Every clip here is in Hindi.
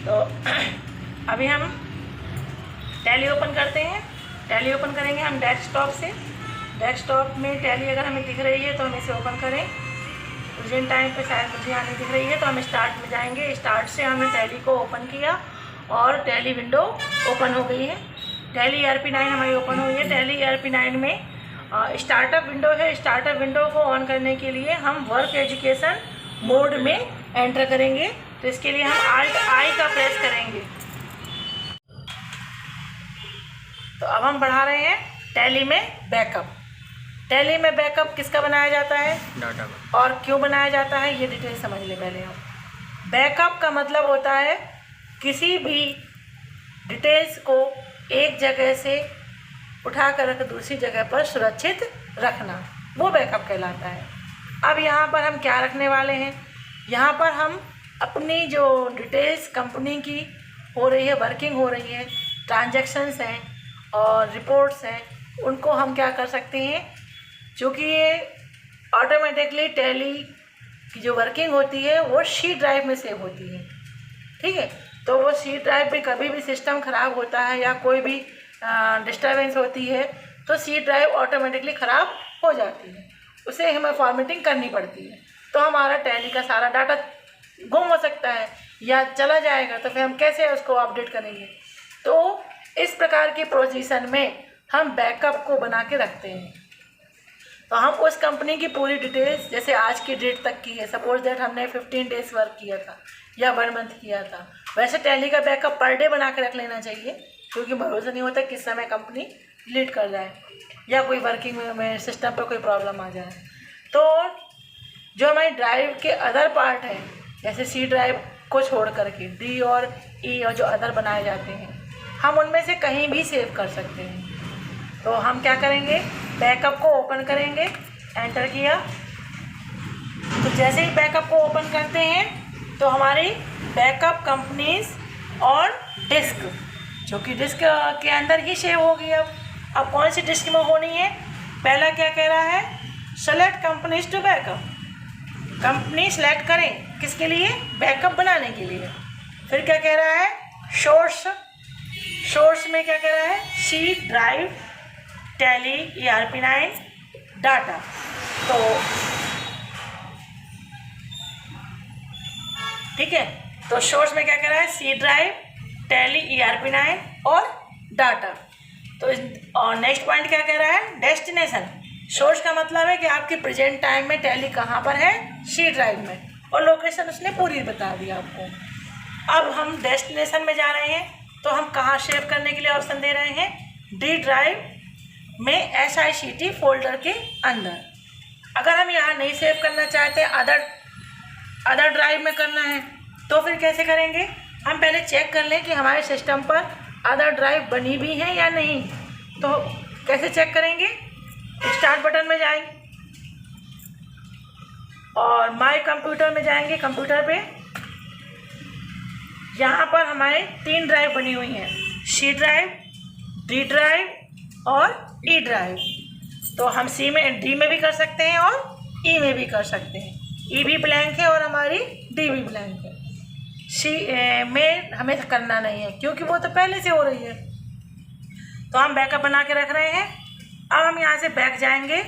तो अभी हम टैली ओपन करते हैं। टैली ओपन करेंगे हम डेस्कटॉप से। डेस्कटॉप में टैली अगर हमें दिख रही है तो हम इसे ओपन करें। प्रेजेंट टाइम पे शायद मुझे आने दिख रही है तो हम स्टार्ट में जाएंगे। स्टार्ट से हमने टैली को ओपन किया और टैली विंडो ओपन हो गई है। टैली ERP9 हमारी ओपन हुई है। टैली ERP9 में स्टार्टअप विंडो है। स्टार्टअप विंडो को ऑन करने के लिए हम वर्क एजुकेशन मोड में एंटर करेंगे। तो इसके लिए हम Alt-I का प्रेस करेंगे। तो अब हम बढ़ा रहे हैं टैली में बैकअप। टैली में बैकअप किसका बनाया जाता है, डाटा का, और क्यों बनाया जाता है, ये डिटेल समझ ले पहले हम। बैकअप का मतलब होता है किसी भी डिटेल्स को एक जगह से उठा कर रख दूसरी जगह पर सुरक्षित रखना, वो बैकअप कहलाता है। अब यहाँ पर हम क्या रखने वाले हैं, यहाँ पर हम अपनी जो डिटेल्स कंपनी की हो रही है, वर्किंग हो रही है, ट्रांजैक्शंस हैं और रिपोर्ट्स हैं, उनको हम क्या कर सकते हैं, क्योंकि ये ऑटोमेटिकली टैली की जो वर्किंग होती है वो सी ड्राइव में सेव होती है। ठीक है, तो वो सी ड्राइव में कभी भी सिस्टम ख़राब होता है या कोई भी डिस्टर्बेंस होती है तो सी ड्राइव ऑटोमेटिकली ख़राब हो जाती है, उसे हमें फॉर्मेटिंग करनी पड़ती है। तो हमारा टैली का सारा डाटा गुम हो सकता है या चला जाएगा, तो फिर हम कैसे उसको अपडेट करेंगे। तो इस प्रकार की पोजीशन में हम बैकअप को बना के रखते हैं। तो हम उस कंपनी की पूरी डिटेल्स, जैसे आज की डेट तक की है, सपोज दैट हमने 15 डेज वर्क किया था या 1 मंथ किया था, वैसे टैली का बैकअप पर डे बना के रख लेना चाहिए, क्योंकि भरोसा नहीं होता किस समय कंपनी डिलीट कर जाए या कोई वर्किंग में सिस्टम पर कोई प्रॉब्लम आ जाए। तो जो हमारी ड्राइव के अदर पार्ट हैं, जैसे सी ड्राइव को छोड़ करके डी और ई और जो अदर बनाए जाते हैं, हम उनमें से कहीं भी सेव कर सकते हैं। तो हम क्या करेंगे, बैकअप को ओपन करेंगे, एंटर किया। तो जैसे ही बैकअप को ओपन करते हैं तो हमारी बैकअप कंपनीज और डिस्क, जो कि डिस्क के अंदर ही सेव होगी। अब कौन सी डिस्क में होनी है, पहला क्या कह रहा है, select companies to backup. Company select करें किसके लिए, बैकअप बनाने के लिए। फिर क्या कह रहा है, सोर्स में क्या कह रहा है, C drive tally ERP9 data. तो ठीक है, तो सोर्स में क्या कह रहा है, सी ड्राइव टैली ERP9 और डाटा। तो और नेक्स्ट पॉइंट क्या कह रहा है, डेस्टिनेशन। सोर्स का मतलब है कि आपकी प्रेजेंट टाइम में टैली कहाँ पर है, सी ड्राइव में, और लोकेशन उसने पूरी बता दी आपको। अब हम डेस्टिनेशन में जा रहे हैं, तो हम कहाँ सेव करने के लिए ऑप्शन दे रहे हैं, डी ड्राइव में SICT फोल्डर के अंदर। अगर हम यहाँ नहीं सेव करना चाहते, अदर ड्राइव में करना है, तो फिर कैसे करेंगे, हम पहले चेक कर लें कि हमारे सिस्टम पर अदर ड्राइव बनी भी है या नहीं। तो कैसे चेक करेंगे, स्टार्ट बटन में जाएंगे और माय कंप्यूटर में जाएंगे। कंप्यूटर पे यहाँ पर हमारे 3 ड्राइव बनी हुई हैं, सी ड्राइव, डी ड्राइव और ई ड्राइव। तो हम डी में भी कर सकते हैं और ई में भी कर सकते हैं। ई भी ब्लैंक है और हमारी डी भी ब्लैंक है। सी में हमें करना नहीं है क्योंकि वो तो पहले से हो रही है। तो हम बैकअप बना के रख रहे हैं। अब हम यहाँ से बैक जाएंगे।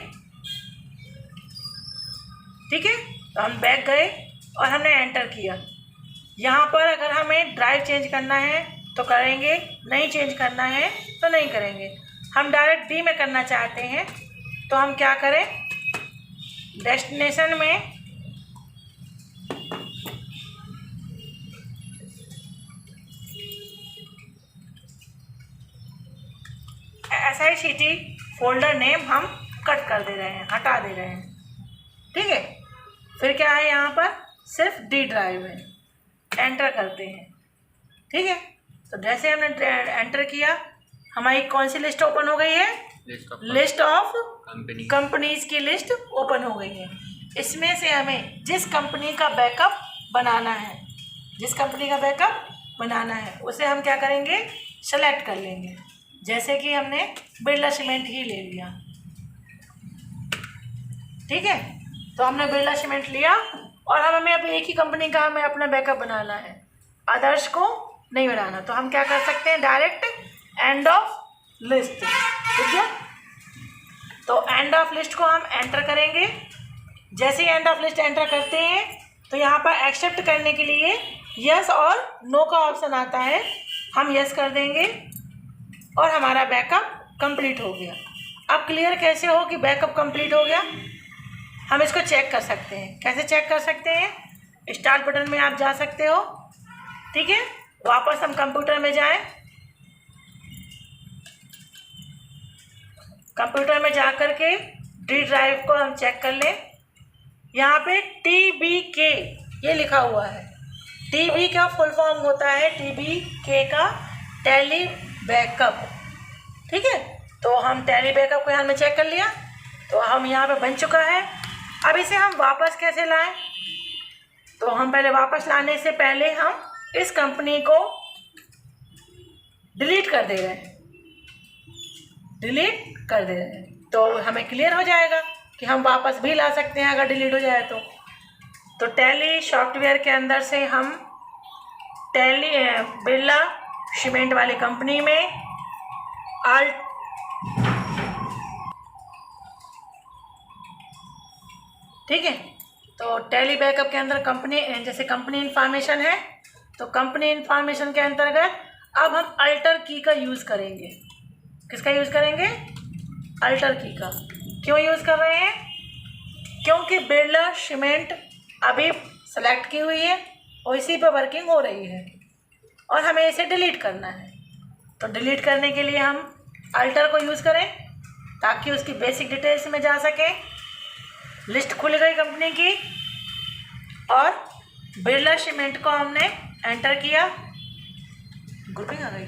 ठीक है, तो हम बैक गए और हमने एंटर किया। यहाँ पर अगर हमें ड्राइव चेंज करना है तो करेंगे, नहीं चेंज करना है तो नहीं करेंगे। हम डायरेक्ट डी में करना चाहते हैं तो हम क्या करें, डेस्टिनेशन में SICT फोल्डर नेम हम कट कर दे रहे हैं, हटा दे रहे हैं। ठीक है, फिर क्या है, यहाँ पर सिर्फ डी ड्राइव है, एंटर करते हैं। ठीक है, तो जैसे हमने एंटर किया, हमारी कौन सी लिस्ट ओपन हो गई है, लिस्ट ऑफ कंपनीज की लिस्ट ओपन हो गई है। इसमें से हमें जिस कंपनी का बैकअप बनाना है, उसे हम क्या करेंगे, सेलेक्ट कर लेंगे। जैसे कि हमने बिरला सीमेंट ही ले लिया। ठीक है, तो हमने बिरला सीमेंट लिया और हमें अभी एक ही कंपनी का हमें अपना बैकअप बनाना है। अदर्स को नहीं बनाना। तो हम क्या कर सकते हैं, डायरेक्ट एंड ऑफ लिस्ट, ठीक है। तो एंड ऑफ लिस्ट को हम एंटर करेंगे। जैसे ही एंड ऑफ लिस्ट एंटर करते हैं तो यहाँ पर एक्सेप्ट करने के लिए यस और नो का ऑप्शन आता है, हम यस कर देंगे और हमारा बैकअप कंप्लीट हो गया। अब क्लियर कैसे हो कि बैकअप कंप्लीट हो गया, हम इसको चेक कर सकते हैं। कैसे चेक कर सकते हैं, स्टार्ट बटन में आप जा सकते हो, ठीक है। वापस हम कंप्यूटर में जाएं, कंप्यूटर में जा कर के डी ड्राइव को हम चेक कर लें। यहाँ पे TBK ये लिखा हुआ है। TB का फुल फॉर्म होता है TBK का टैली बैकअप, ठीक है। तो हम टैली बैकअप को यहाँ में चेक कर लिया, तो हम यहाँ पे बन चुका है। अब इसे हम वापस कैसे लाएं, तो हम पहले वापस लाने से पहले हम इस कंपनी को डिलीट कर दे रहे हैं, डिलीट कर दे रहे हैं। तो हमें क्लियर हो जाएगा कि हम वापस भी ला सकते हैं अगर डिलीट हो जाए तो टैली सॉफ्टवेयर के अंदर से हम टैली बिरला सीमेंट वाली कंपनी में आल्ट, ठीक है। तो टैली बैकअप के अंदर कंपनी, जैसे कंपनी इन्फॉर्मेशन है तो कंपनी इन्फॉर्मेशन के अंतर्गत अब हम अल्टर की का यूज़ करेंगे। किसका यूज़ करेंगे, अल्टर की का। क्यों यूज़ कर रहे हैं, क्योंकि बिरला सीमेंट अभी सेलेक्ट की हुई है और इसी पर वर्किंग हो रही है और हमें इसे डिलीट करना है। तो डिलीट करने के लिए हम अल्टर को यूज़ करें ताकि उसकी बेसिक डिटेल्स में जा सकें। लिस्ट खुल गई कंपनी की और बिरला सीमेंट को हमने एंटर किया, ग्रुपिंग आ गई।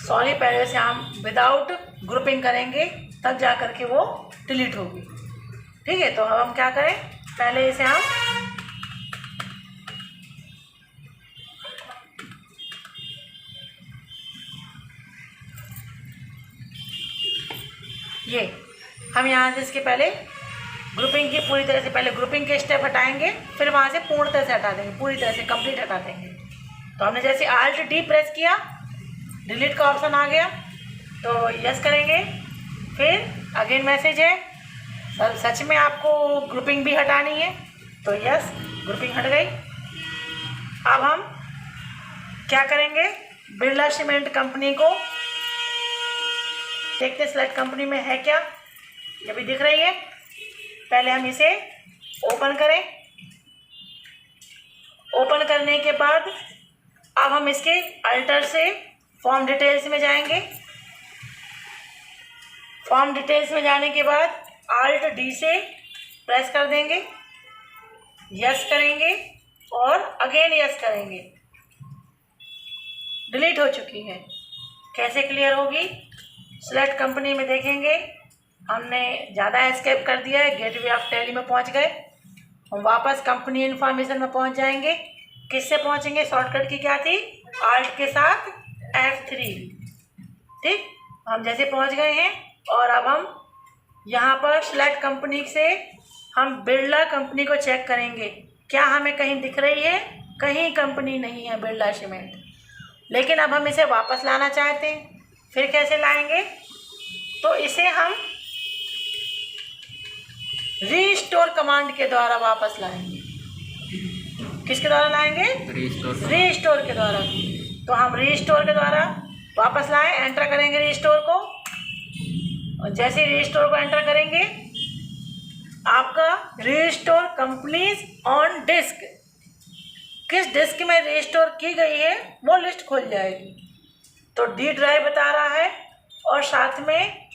सॉरी, पहले से हम विदाउट ग्रुपिंग करेंगे तब जा कर के वो डिलीट होगी, ठीक है। तो अब हम क्या करें, पहले इसे हम हम यहाँ से इसके पहले ग्रुपिंग की पूरी तरह से, पहले ग्रुपिंग के स्टेप हटाएंगे, फिर वहाँ से पूर्णतः से हटा देंगे, पूरी तरह से कंप्लीट हटा देंगे। तो हमने जैसे Alt D प्रेस किया, डिलीट का ऑप्शन आ गया, तो यस करेंगे। फिर अगेन मैसेज है, सच में आपको ग्रुपिंग भी हटानी है, तो यस, ग्रुपिंग हट गई। अब हम क्या करेंगे, बिरला सीमेंट कंपनी को देखते, सेलेक्ट कंपनी में है क्या, ये भी दिख रही है। पहले हम इसे ओपन करें, ओपन करने के बाद अब हम इसके अल्टर से फॉर्म डिटेल्स में जाएंगे। फॉर्म डिटेल्स में जाने के बाद Alt D से प्रेस कर देंगे, यस करेंगे और अगेन यस करेंगे। डिलीट हो चुकी है। कैसे क्लियर होगी, सेलेक्ट कंपनी में देखेंगे, हमने ज़्यादा एस्केप कर दिया है, गेटवे ऑफ टैली में पहुंच गए। हम वापस कंपनी इन्फॉर्मेशन में पहुंच जाएंगे। किससे पहुंचेंगे, शॉर्टकट की क्या थी, Alt के साथ F3, ठीक। हम जैसे पहुंच गए हैं और अब हम यहाँ पर सेलेक्ट कंपनी से हम बिरला कंपनी को चेक करेंगे, क्या हमें कहीं दिख रही है, कहीं कंपनी नहीं है बिरला सीमेंट। लेकिन अब हम इसे वापस लाना चाहते हैं, फिर कैसे लाएंगे, तो इसे हम रीस्टोर कमांड के द्वारा वापस लाएंगे। किसके द्वारा लाएंगे, रीस्टोर के द्वारा। तो हम रीस्टोर के द्वारा वापस लाएं, एंटर करेंगे रीस्टोर को, और जैसे रीस्टोर को एंटर करेंगे आपका रीस्टोर कंपनीज ऑन डिस्क, किस डिस्क में रीस्टोर की गई है वो लिस्ट खुल जाएगी। तो डी ड्राइव बता रहा है और साथ में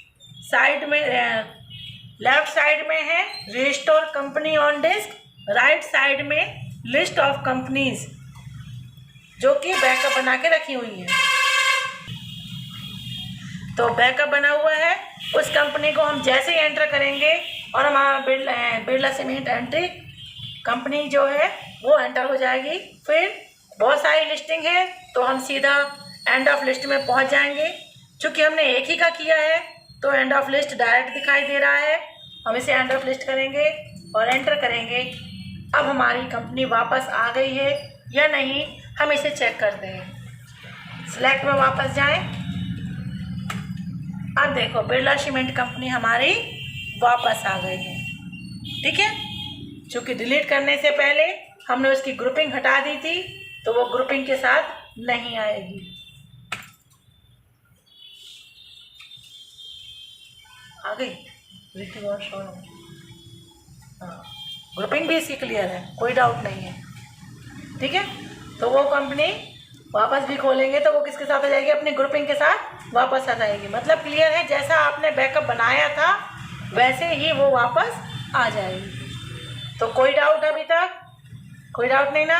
साइड में लेफ्ट साइड में है restore company on disk, right side में लिस्ट ऑफ कंपनीज जो कि बैकअप बना के रखी हुई है। तो बैकअप बना हुआ है, उस कंपनी को हम जैसे ही एंटर करेंगे और हमारा बिरला सीमेंट एंट्री कंपनी जो है वो एंटर हो जाएगी। फिर बहुत सारी लिस्टिंग है तो हम सीधा एंड ऑफ लिस्ट में पहुंच जाएंगे। चूँकि हमने एक ही का किया है तो एंड ऑफ लिस्ट डायरेक्ट दिखाई दे रहा है। हम इसे एंड ऑफ लिस्ट करेंगे और एंटर करेंगे। अब हमारी कंपनी वापस आ गई है या नहीं हम इसे चेक करते हैं। सिलेक्ट में वापस जाएं। अब देखो बिरला सीमेंट कंपनी हमारी वापस आ गई है। ठीक है, चूँकि डिलीट करने से पहले हमने उसकी ग्रुपिंग हटा दी थी तो वो ग्रुपिंग के साथ नहीं आएगी। आ गई हाँ, ग्रुपिंग भी इसकी क्लियर है, कोई डाउट नहीं है। ठीक है, तो वो कंपनी वापस भी खोलेंगे तो वो किसके साथ आ जाएगी, अपनी ग्रुपिंग के साथ वापस आ जाएगी। मतलब क्लियर है, जैसा आपने बैकअप बनाया था वैसे ही वो वापस आ जाएगी। तो कोई डाउट अभी तक? कोई डाउट नहीं ना?